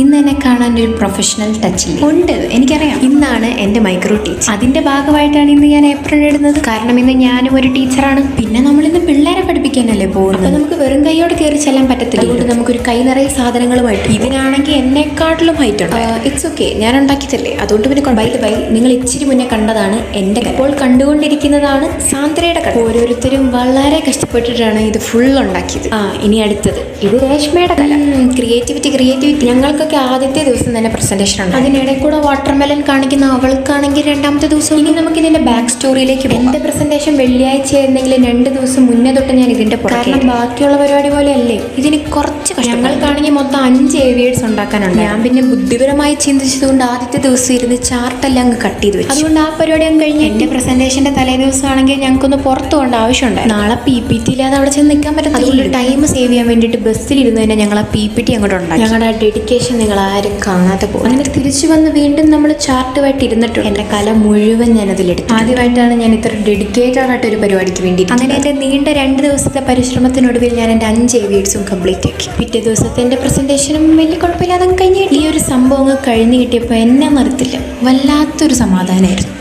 ഇന്ന് എന്നെ കാണാൻ ഒരു പ്രൊഫഷണൽ ടച്ചിൽ ഉണ്ട്, എനിക്കറിയാം. ഇന്നാണ് എൻ്റെ മൈക്രോ ടീച്ചർ. അതിന്റെ ഭാഗമായിട്ടാണ് ഇന്ന് ഞാൻ ഏപ്രിൽ ഇടുന്നത്. കാരണം ഇന്ന് ഞാനും ഒരു ടീച്ചറാണ്. പിന്നെ നമ്മൾ ഇന്ന് പിള്ളേരെ പഠിപ്പിക്കാനല്ലേ പോകുന്നത്. അപ്പൊ നമുക്ക് വെറും കൈയോട് കയറി ചെല്ലാൻ പറ്റത്തില്ല. അതുകൊണ്ട് നമുക്കൊരു കൈ നിറയെ സാധനങ്ങളുമായിട്ട്. ഇതിനാണെങ്കിൽ എന്നെക്കാട്ടിലും ഹൈറ്റ് ഉണ്ട്. ഇറ്റ്സ് ഓക്കെ, ഞാൻ ഉണ്ടാക്കിയതല്ലേ, അതുകൊണ്ട് പിന്നെ ബൈ നിങ്ങൾ ഇച്ചിരി മുന്നേ കണ്ടതാണ് എൻ്റെ കട. ഇപ്പോൾ കണ്ടുകൊണ്ടിരിക്കുന്നതാണ് സാന്ദ്രയുടെ കട. ഓരോരുത്തരും വളരെ കഷ്ടപ്പെട്ടിട്ടാണ് ഇത് ഫുൾ ഉണ്ടാക്കിയത്. ഇനി അടുത്തത് ഇത് രേഷ്മയുടെ കല. ക്രിയേറ്റിവിറ്റി. ഞങ്ങൾക്കൊക്കെ ആദ്യത്തെ ദിവസം തന്നെ പ്രസന്റേഷൻ ഉണ്ട്. അതിനിടെ കൂടെ വാട്ടർമെലൻ കാണിക്കുന്ന അവൾക്കാണെങ്കിൽ രണ്ടാമത്തെ ദിവസം. ഇനി നമുക്ക് ഇതിന്റെ ബാക്ക് സ്റ്റോറിയിലേക്ക് പോകാം. എന്റെ പ്രസന്റേഷൻ വെള്ളിയാഴ്ച ആയിരുന്നെങ്കിൽ 2 ദിവസം മുന്നേ തൊട്ട് ഞാൻ ഇതിന്റെ കാരണം ബാക്കിയുള്ള പരിപാടി പോലെ അല്ലേ ഇതിന് കുറച്ച് കഷ്ടം. ഞങ്ങൾക്കാണെങ്കിൽ മൊത്തം 5 ഏവിയേഴ്സ് ഉണ്ടാക്കാനുണ്ട്. ഞാൻ പിന്നെ ബുദ്ധിപരമായി ചിന്തിച്ചതുകൊണ്ട് ആദ്യത്തെ ദിവസം ഇരുന്ന് ചാർട്ടെല്ലാം അങ്ങ് കട്ട് ചെയ്ത് വെച്ചു. അതുകൊണ്ട് ആ പരിപാടി അങ്ങ് കഴിഞ്ഞ് എന്റെ പ്രസന്റേഷന്റെ തലേ ദിവസമാണെങ്കിൽ ഞങ്ങൾക്കൊന്ന് പുറത്തു പോകേണ്ട ആവശ്യമുണ്ട്. നാളെ PPT ഇല്ലാതെ അവിടെ ചെന്ന് നിൽക്കാൻ പറ്റത്തില്ല. അതുകൊണ്ട് ടൈം സേവ് ചെയ്യാൻ വേണ്ടിയിട്ട് ബസ്സിലിരുന്ന് തന്നെ ഞങ്ങൾ ആ PPT അങ്ങോട്ട് ഉണ്ടാക്കി. ഞങ്ങളുടെ ആ ഡെഡിക്കേഷൻ നിങ്ങൾ ആരും കാണാതെ പോകും. അങ്ങനെ തിരിച്ചു വന്ന് വീണ്ടും നമ്മൾ ചാർട്ടുമായിട്ട് ഇരുന്നിട്ടുണ്ട്. എൻ്റെ കല മുഴുവൻ ഞാനതിലെടുത്തു. ആദ്യമായിട്ടാണ് ഞാൻ ഇത്ര ഡെഡിക്കേറ്റഡ് ആയിട്ട് ഒരു പരിപാടിക്ക് വേണ്ടി. അങ്ങനെ എൻ്റെ നീണ്ട 2 ദിവസത്തെ പരിശ്രമത്തിനൊടുവിൽ ഞാൻ എൻ്റെ 5 ഏവിയേഴ്സും കംപ്ലീറ്റ് ആക്കി. പിറ്റേ ദിവസത്തെ എൻ്റെ പ്രസന്റേഷനും വലിയ കുഴപ്പമില്ലാതെ കഴിഞ്ഞു. ഈ ഒരു സംഭവം കഴിഞ്ഞ് കിട്ടിയപ്പോൾ എന്നെ നിർത്തില്ല, വല്ലാത്തൊരു സമാധാനമായിരുന്നു.